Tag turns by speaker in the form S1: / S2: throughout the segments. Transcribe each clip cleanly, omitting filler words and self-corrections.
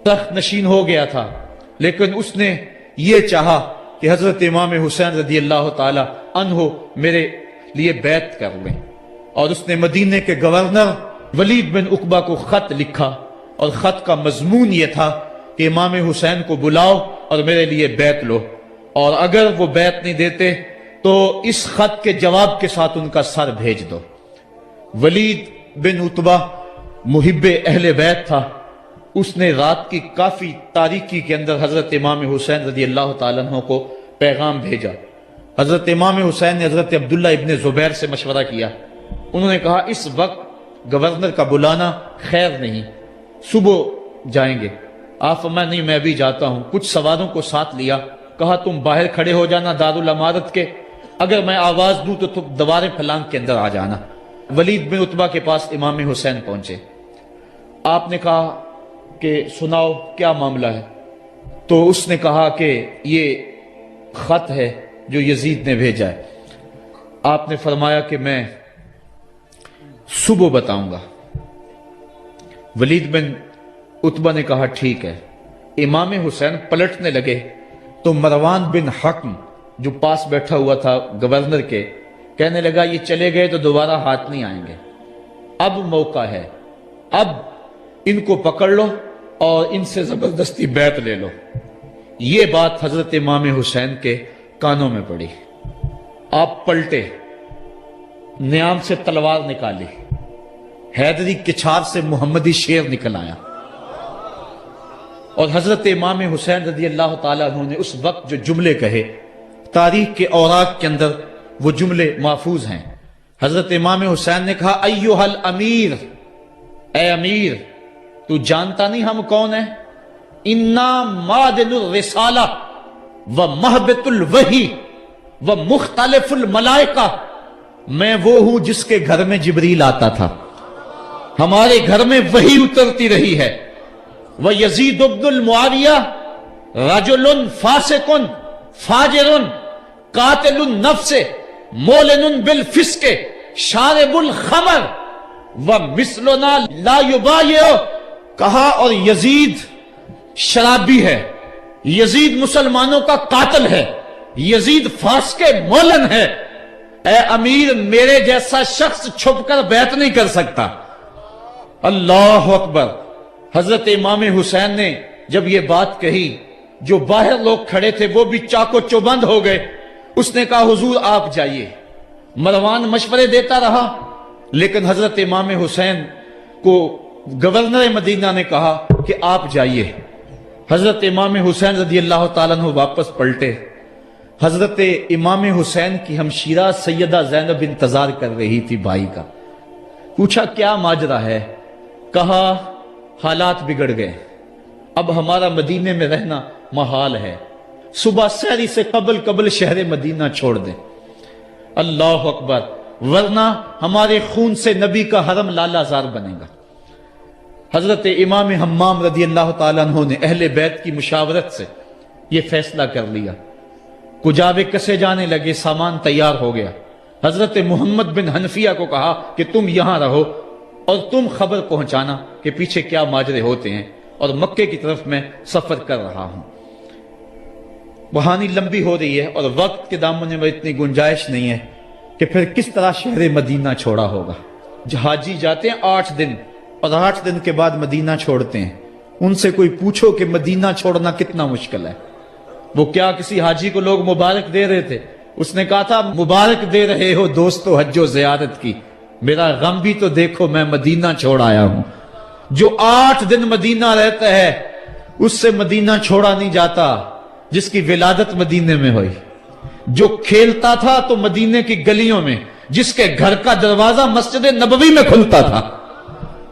S1: تخت نشین ہو گیا تھا، لیکن اس نے یہ چاہا کہ حضرت امام حسین رضی اللہ تعالی عنہ میرے لیے بیعت کر لیں، اور اس نے مدینے کے گورنر ولید بن عقبہ کو خط لکھا، اور خط کا مضمون یہ تھا کہ امام حسین کو بلاؤ اور میرے لیے بیعت لو، اور اگر وہ بیعت نہیں دیتے تو اس خط کے جواب کے ساتھ ان کا سر بھیج دو۔ ولید بن عتبہ محب اہل بیت تھا، اس نے رات کی کافی تاریکی کے اندر حضرت امام حسین رضی اللہ تعالیٰ عنہ کو پیغام بھیجا۔ حضرت امام حسین نے حضرت عبداللہ ابن زبیر سے مشورہ کیا، انہوں نے کہا اس وقت گورنر کا بلانا خیر نہیں، صبح جائیں گے۔ آپ فرمایا نہیں میں بھی جاتا ہوں۔ کچھ سواروں کو ساتھ لیا، کہا تم باہر کھڑے ہو جانا دارالامارت کے، اگر میں آواز دوں تو تم دوارے پھلانگ کے اندر آ جانا۔ ولید بن عتبہ کے پاس امام حسین پہنچے، آپ نے کہا کہ سناؤ کیا معاملہ ہے؟ تو اس نے کہا کہ یہ خط ہے جو یزید نے بھیجا ہے۔ آپ نے فرمایا کہ میں صبح بتاؤں گا۔ ولید بن عتبہ نے کہا ٹھیک ہے۔ امام حسین پلٹنے لگے تو مروان بن حکم جو پاس بیٹھا ہوا تھا گورنر کے، کہنے لگا یہ چلے گئے تو دوبارہ ہاتھ نہیں آئیں گے، اب موقع ہے، اب ان کو پکڑ لو اور ان سے زبردستی بیعت لے لو۔ یہ بات حضرت امام حسین کے کانوں میں پڑی، آپ پلٹے، نیام سے تلوار نکالی، حیدری کچھار سے محمدی شیر نکل آیا، اور حضرت امام حسین رضی اللہ تعالیٰ عنہ نے اس وقت جو جملے کہے، تاریخ کے اوراق کے اندر وہ جملے محفوظ ہیں۔ حضرت امام حسین نے کہا ایھا الامیر، اے امیر تو جانتا نہیں ہم کون ہیں؟ انا معدن الرسالہ و مہبط الوحی و مختلف الملائکہ، میں وہ ہوں جس کے گھر میں جبریل آتا تھا، ہمارے گھر میں وحی اترتی رہی ہے۔ وَيَزِيدُ بْنُ الْمُعَاوِيَةِ رَجُلٌ فَاسِقٌ فَاجِرٌ قَاتِلُ النَّفْسِ مُعْلِنٌ بِالْفِسْقِ شَارِبُ الْخَمْرِ وَمِثْلُنَا لَا يُبَايِعُ، کہا اور یزید شرابی ہے، یزید مسلمانوں کا قاتل ہے، یزید فاسق مولن ہے، اے امیر میرے جیسا شخص چھپ کر بیعت نہیں کر سکتا۔ اللہ اکبر۔ حضرت امام حسین نے جب یہ بات کہی، جو باہر لوگ کھڑے تھے وہ بھی چاقو چوبند ہو گئے۔ اس نے کہا حضور آپ جائیے۔ مروان مشورے دیتا رہا، لیکن حضرت امام حسین کو گورنر مدینہ نے کہا کہ آپ جائیے۔ حضرت امام حسین رضی اللہ تعالیٰ عنہ واپس پلٹے۔ حضرت امام حسین کی ہمشیرہ سیدہ زینب انتظار کر رہی تھی بھائی کا۔ پوچھا کیا ماجرا ہے؟ کہا حالات بگڑ گئے، اب ہمارا مدینے میں رہنا محال ہے، صبح سحری سے قبل شہر مدینہ چھوڑ دیں۔ اللہ اکبر، ورنہ ہمارے خون سے نبی کا حرم لالا زار بنے گا۔ حضرت امام حمام رضی اللہ تعالیٰ عنہ نے اہل بیت کی مشاورت سے یہ فیصلہ کر لیا۔ کجاوے کسے جانے لگے، سامان تیار ہو گیا۔ حضرت محمد بن حنفیہ کو کہا کہ تم یہاں رہو اور تم خبر پہنچانا کہ پیچھے کیا ماجرے ہوتے ہیں، اور مکے کی طرف میں سفر کر رہا ہوں۔ کہانی لمبی ہو رہی ہے اور وقت کے دامن میں اتنی گنجائش نہیں ہے کہ پھر کس طرح شہر مدینہ چھوڑا ہوگا۔ حاجی جاتے ہیں 8 دن اور 8 دن کے بعد مدینہ چھوڑتے ہیں۔ ان سے کوئی پوچھو کہ مدینہ چھوڑنا کتنا مشکل ہے۔ وہ کیا کسی حاجی کو لوگ مبارک دے رہے تھے؟ اس نے کہا تھا مبارک دے رہے ہو دوستو حج و زیارت کی، میرا غم بھی تو دیکھو، میں مدینہ چھوڑ آیا ہوں۔ جو 8 دن مدینہ رہتا ہے اس سے مدینہ چھوڑا نہیں جاتا جس کی ولادت مدینے میں ہوئی، جو کھیلتا تھا تو مدینے کی گلیوں میں، جس کے گھر کا دروازہ مسجد نبوی میں کھلتا تھا،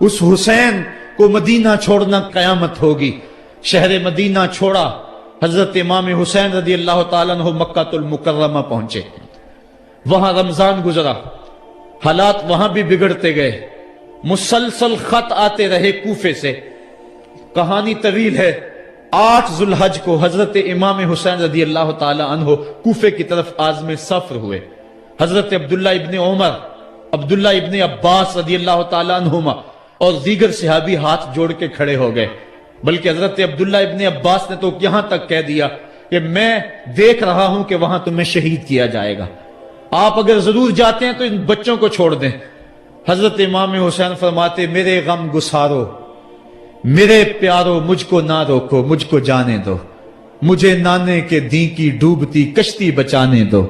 S1: اس حسین کو مدینہ چھوڑنا قیامت ہوگی۔ شہر مدینہ چھوڑا، حضرت امام حسین رضی اللہ تعالیٰ عنہ مکہ المکرمہ پہنچے۔ وہاں رمضان گزرا، حالات وہاں بھی بگڑتے گئے، مسلسل خط آتے رہے کوفے سے۔ کہانی طویل ہے۔ 8 ذو الحج کو حضرت امام حسین رضی اللہ تعالی عنہ کوفے کی طرف عازم سفر ہوئے۔ حضرت عبداللہ ابن عمر، عبداللہ ابن عباس رضی اللہ تعالی عنہما اور دیگر صحابی ہاتھ جوڑ کے کھڑے ہو گئے۔ بلکہ حضرت عبداللہ ابن عباس نے تو یہاں تک کہہ دیا کہ میں دیکھ رہا ہوں کہ وہاں تمہیں شہید کیا جائے گا، آپ اگر ضرور جاتے ہیں تو ان بچوں کو چھوڑ دیں۔ حضرت امام حسین فرماتے میرے غم گسارو، میرے پیارو مجھ کو نہ روکو، مجھ کو جانے دو، مجھے نانے کے دی کی ڈوبتی کشتی بچانے دو،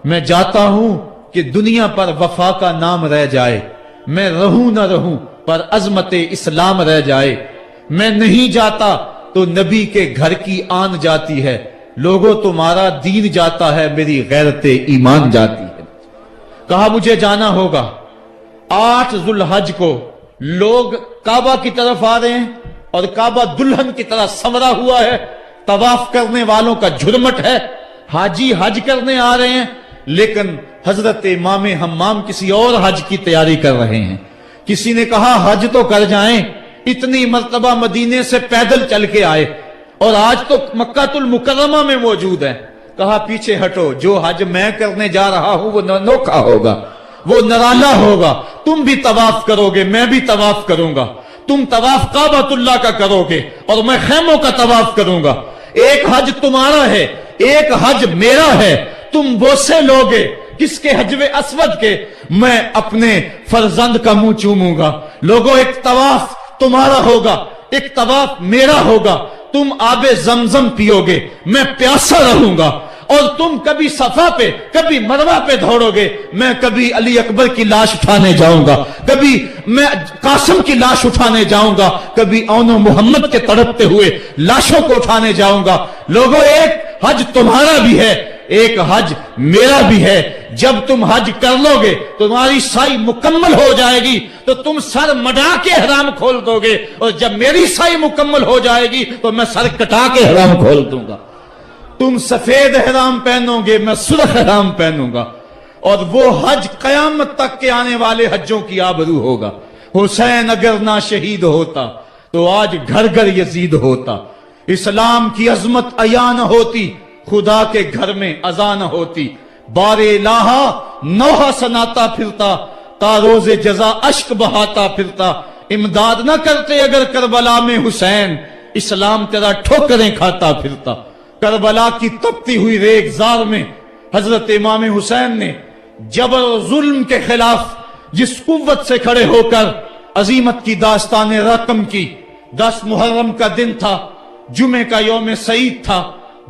S1: میں جاتا ہوں کہ دنیا پر وفا کا نام رہ جائے، میں رہوں نہ رہوں پر عظمت اسلام رہ جائے، میں نہیں جاتا تو نبی کے گھر کی آن جاتی ہے، لوگوں تمہارا دین جاتا ہے، میری غیرت ایمان جاتی ہے۔ کہا مجھے جانا ہوگا۔ 8 ذو الحج کو لوگ کعبہ کی طرف آ رہے ہیں اور کعبہ دلہن کی طرح سنورا ہوا ہے، طواف کرنے والوں کا جھرمٹ ہے، حاجی حج کرنے آ رہے ہیں، لیکن حضرت امام حمام کسی اور حج کی تیاری کر رہے ہیں۔ کسی نے کہا حج تو کر جائیں، اتنی مرتبہ مدینے سے پیدل چل کے آئے اور آج تو مکہ المکرمہ میں موجود ہے۔ کہا پیچھے ہٹو، جو حج میں کرنے جا رہا ہوں وہ انوکھا ہوگا، وہ نرالا ہوگا، تم بھی طواف کرو گے، میں بھی طواف کروں گا، تم طواف کعبۃ اللہ کا کرو گے اور میں خیموں کا طواف کروں گا۔ ایک حج تمہارا ہے، ایک حج میرا ہے، تم بوسے لوگے کس کے حجر اسود کے، میں اپنے فرزند کا منہ چوموں گا۔ لوگوں ایک طواف تمہارا ہوگا، ایک طواف میرا ہوگا، تم آب زمزم پیو گے، میں پیاسا رہوں گا، اور تم کبھی صفا پہ کبھی مروہ پہ دوڑو گے، میں کبھی علی اکبر کی لاش اٹھانے جاؤں گا، کبھی میں قاسم کی لاش اٹھانے جاؤں گا، کبھی اون و محمد کے تڑپتے ہوئے لاشوں کو اٹھانے جاؤں گا۔ لوگوں ایک حج تمہارا بھی ہے، ایک حج میرا بھی ہے۔ جب تم حج کر لو گے تمہاری سائی مکمل ہو جائے گی تو تم سر مڈا کے احرام کھول دو گے، اور جب میری سائی مکمل ہو جائے گی تو میں سر کٹا کے احرام کھول دوں گا۔ تم سفید احرام پہنو گے، میں سرخ احرام پہنوں گا، اور وہ حج قیامت تک کے آنے والے حجوں کی آبرو ہوگا۔ حسین اگر نہ شہید ہوتا تو آج گھر گھر یزید ہوتا، اسلام کی عظمت عیاں نہ ہوتی، خدا کے گھر میں اذان نہ ہوتی، بار الہا نوحہ سناتا پھرتا، تا روز جزا اشک بہاتا پھرتا، امداد نہ کرتے اگر کربلا میں حسین، اسلام تیرا ٹھوکریں کھاتا پھرتا۔ کربلا کی تپتی ہوئی ریگزار میں حضرت امام حسین نے جبر و ظلم کے خلاف جس قوت سے کھڑے ہو کر عظیمت کی داستان رقم کی، 10 محرم کا دن تھا، جمعہ کا یوم سعید تھا،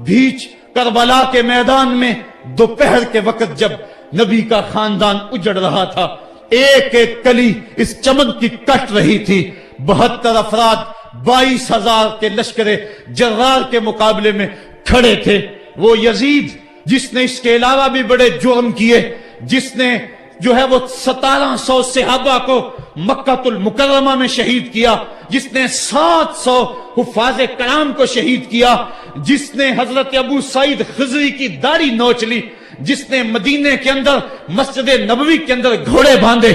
S1: بھیچ کربلا کے میدان میں دوپہر کے وقت جب نبی کا خاندان اجڑ رہا تھا، ایک ایک کلی اس چمن کی کٹ رہی تھی، 72 افراد 22,000 کے لشکر جرار کے مقابلے میں کھڑے تھے۔ وہ یزید جس نے اس کے علاوہ بھی بڑے جرم کیے، جس نے جو ہے وہ 1700 صحابہ کو مکہ المکرمہ میں شہید کیا، جس نے 700 حفاظ کرام کو شہید کیا، جس نے حضرت ابو سعید خضری کی داڑھی نوچ لی، جس نے مدینے کے اندر مسجد نبوی کے اندر گھوڑے باندھے،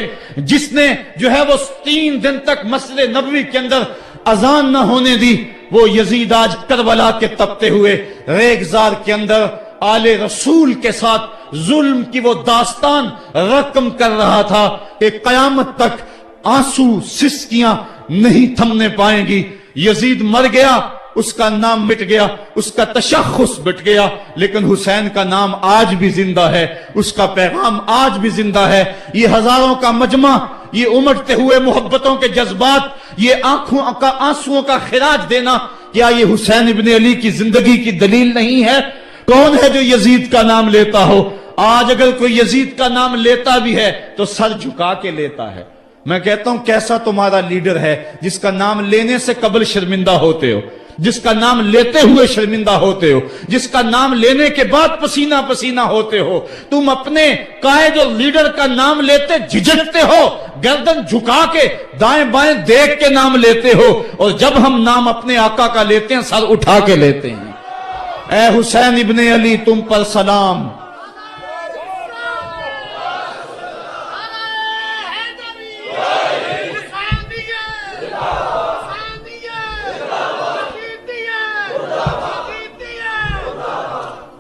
S1: جس نے جو ہے وہ 3 دن تک مسجد نبوی کے اندر اذان نہ ہونے دی، وہ یزید آج کربلا کے تپتے ہوئے ریگزار کے اندر آل رسول کے ساتھ ظلم کی وہ داستان رقم کر رہا تھا کہ قیامت تک آنسو سسکیاں نہیں تھمنے پائیں گی۔ یزید مر گیا، اس کا نام مٹ گیا، اس کا تشخص مٹ گیا، لیکن حسین کا نام آج بھی زندہ ہے، اس کا پیغام آج بھی زندہ ہے۔ یہ ہزاروں کا مجمع، یہ امٹتے ہوئے محبتوں کے جذبات، یہ آنکھوں کا آنسوؤں کا خراج دینا، کیا یہ حسین ابن علی کی زندگی کی دلیل نہیں ہے؟ کون ہے جو یزید کا نام لیتا ہو؟ آج اگر کوئی یزید کا نام لیتا بھی ہے تو سر جھکا کے لیتا ہے۔ میں کہتا ہوں کیسا تمہارا لیڈر ہے جس کا نام لینے سے قبل شرمندہ ہوتے ہو، جس کا نام لیتے ہوئے شرمندہ ہوتے ہو، جس کا نام لینے کے بعد پسینہ پسینہ ہوتے ہو۔ تم اپنے قائد اور لیڈر کا نام لیتے جھجکتے ہو، گردن جھکا کے دائیں بائیں دیکھ کے نام لیتے ہو، اور جب ہم نام اپنے آقا کا لیتے ہیں سر اٹھا کے لیتے ہیں۔ اے حسین ابن علی تم پر سلام۔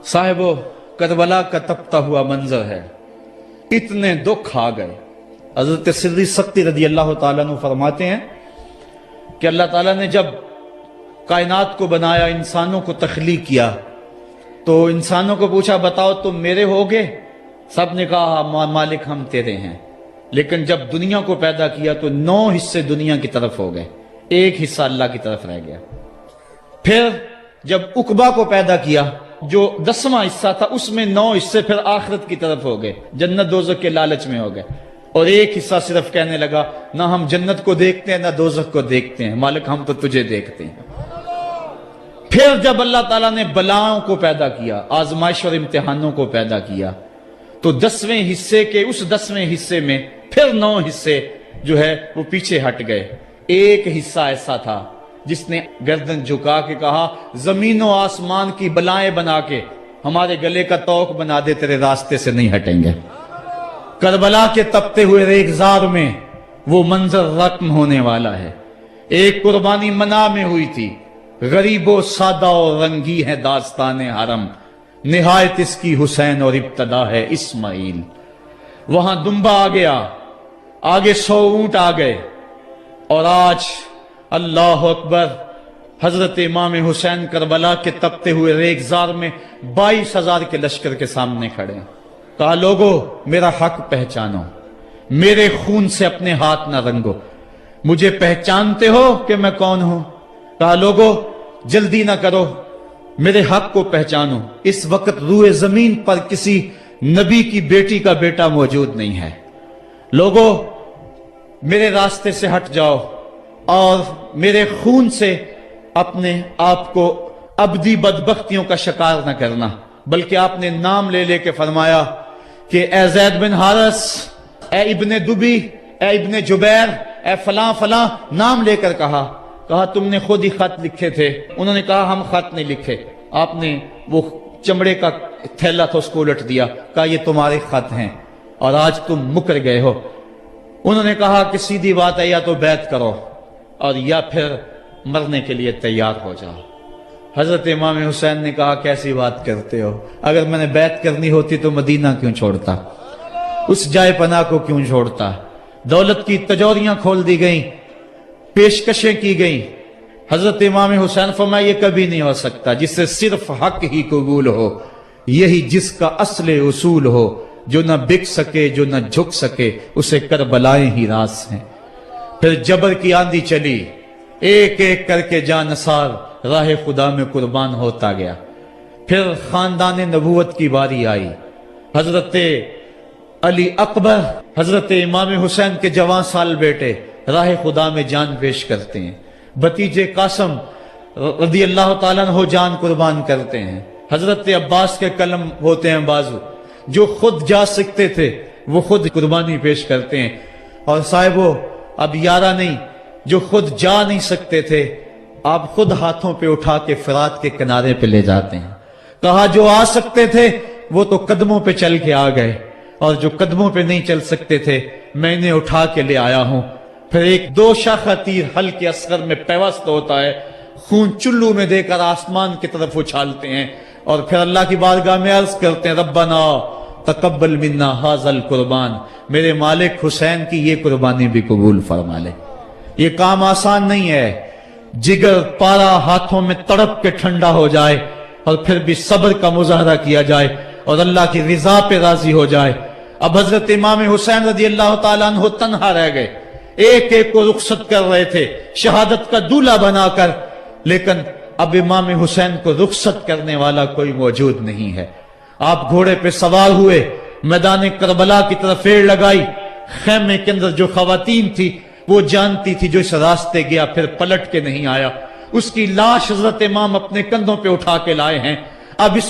S1: صاحبو کربلا کا تپتا ہوا منظر ہے، اتنے دکھ آ گئے۔ حضرت سری سختی رضی اللہ تعالیٰ عنہ فرماتے ہیں کہ اللہ تعالیٰ نے جب کائنات کو بنایا، انسانوں کو تخلیق کیا، تو انسانوں کو پوچھا بتاؤ تم میرے ہوگے؟ سب نے کہا مالک ہم تیرے ہیں۔ لیکن جب دنیا کو پیدا کیا تو 9 حصے دنیا کی طرف ہو گئے، 1 حصہ اللہ کی طرف رہ گیا۔ پھر جب عقبہ کو پیدا کیا جو 10واں حصہ تھا، اس میں 9 حصے پھر آخرت کی طرف ہو گئے، جنت دوزخ کے لالچ میں ہو گئے، اور 1 حصہ صرف کہنے لگا نہ ہم جنت کو دیکھتے ہیں نہ دوزخ کو دیکھتے ہیں، مالک ہم تو تجھے دیکھتے ہیں۔ پھر جب اللہ تعالیٰ نے بلاؤں کو پیدا کیا، آزمائش اور امتحانوں کو پیدا کیا، تو 10ویں حصے کے اس 10ویں حصے میں پھر 9 حصے جو ہے وہ پیچھے ہٹ گئے۔ 1 حصہ ایسا تھا جس نے گردن جھکا کے کہا زمین و آسمان کی بلائیں بنا کے ہمارے گلے کا توق بنا دے، تیرے راستے سے نہیں ہٹیں گے۔ کربلا کے تپتے ہوئے ریگزار میں وہ منظر رقم ہونے والا ہے۔ ایک قربانی منا میں ہوئی تھی، غریب و سادہ اور رنگی ہے داستان حرم، نہایت اس کی حسین اور ابتدا ہے اسماعیل۔ وہاں دمبا آ گیا، آگے 100 اونٹ آ گئے، اور آج اللہ اکبر حضرت امام حسین کربلا کے تپتے ہوئے ریگزار میں 22,000 کے لشکر کے سامنے کھڑے ہیں۔ کہا لوگو میرا حق پہچانو، میرے خون سے اپنے ہاتھ نہ رنگو، مجھے پہچانتے ہو کہ میں کون ہوں؟ کہا لوگو جلدی نہ کرو، میرے حق کو پہچانو۔ اس وقت روئے زمین پر کسی نبی کی بیٹی کا بیٹا موجود نہیں ہے، لوگو میرے راستے سے ہٹ جاؤ اور میرے خون سے اپنے آپ کو ابدی بدبختیوں کا شکار نہ کرنا۔ بلکہ آپ نے نام لے لے کے فرمایا کہ اے زید بن حارث، اے ابن دبی، اے ابن جبیر، اے فلاں فلاں، نام لے کر کہا تم نے خود ہی خط لکھے تھے۔ انہوں نے کہا ہم خط نہیں لکھے۔ آپ نے وہ چمڑے کا تھیلا تھا اس کو الٹ دیا، کہا یہ تمہارے خط ہیں اور آج تم مکر گئے ہو۔ انہوں نے کہا کہ سیدھی بات ہے، یا تو بیعت کرو اور یا پھر مرنے کے لیے تیار ہو جاؤ۔ حضرت امام حسین نے کہا کیسی بات کرتے ہو، اگر میں نے بیعت کرنی ہوتی تو مدینہ کیوں چھوڑتا، اس جائے پناہ کو کیوں چھوڑتا۔ دولت کی تجوریاں کھول دی گئیں، پیشکشیں کی گئیں۔ حضرت امام حسین فرمایا یہ کبھی نہیں ہو سکتا، جس سے صرف حق ہی قبول ہو، یہی جس کا اصل اصول ہو، جو نہ بک سکے جو نہ جھک سکے، اسے کربلائیں ہی راز ہیں۔ پھر جبر کی آندھی چلی، ایک ایک کر کے جانثار راہ خدا میں قربان ہوتا گیا۔ پھر خاندان نبوت کی باری آئی، حضرت علی اکبر حضرت امام حسین کے جوان سال بیٹے راہ خدا میں جان پیش کرتے ہیں، بھتیجے قاسم رضی اللہ تعالیٰ عنہ جان قربان کرتے ہیں، حضرت عباس کے قلم ہوتے ہیں بازو، جو خود جا سکتے تھے وہ خود قربانی پیش کرتے ہیں، اور صاحبو اب یارہ نہیں، جو خود جا نہیں سکتے تھے آپ خود ہاتھوں پہ اٹھا کے فرات کے کنارے پہ لے جاتے ہیں۔ کہا جو آ سکتے تھے وہ تو قدموں پہ چل کے آ گئے، اور جو قدموں پہ نہیں چل سکتے تھے میں انہیں اٹھا کے لے آیا ہوں۔ پھر ایک 2 شاخہ تیر حلق اصغر میں پیوست ہوتا ہے، خون چلو میں دے کر آسمان کی طرف اچھالتے ہیں، اور پھر اللہ کی بارگاہ میں عرض کرتے ہیں ربنا تقبل منا ھذا القربان، میرے مالک حسین کی یہ قربانی بھی قبول فرما لے۔ یہ کام آسان نہیں ہے، جگر پارا ہاتھوں میں تڑپ کے ٹھنڈا ہو جائے اور پھر بھی صبر کا مظاہرہ کیا جائے اور اللہ کی رضا پہ راضی ہو جائے۔ اب حضرت امام حسین رضی اللہ تعالیٰ عنہ تنہا رہ گئے، ایک ایک کو رخصت کر رہے تھے شہادت کا دولہا بنا کر، لیکن اب امام حسین کو رخصت کرنے والا کوئی موجود نہیں ہے۔ آپ گھوڑے پہ سوار ہوئے، میدان کربلا کی طرف پھیر لگائی۔ خیمے کے اندر جو خواتین تھی وہ جانتی تھی جو اس راستے گیا پھر پلٹ کے نہیں آیا، اس کی لاش حضرت امام اپنے کندھوں پہ اٹھا کے لائے ہیں۔ اب اس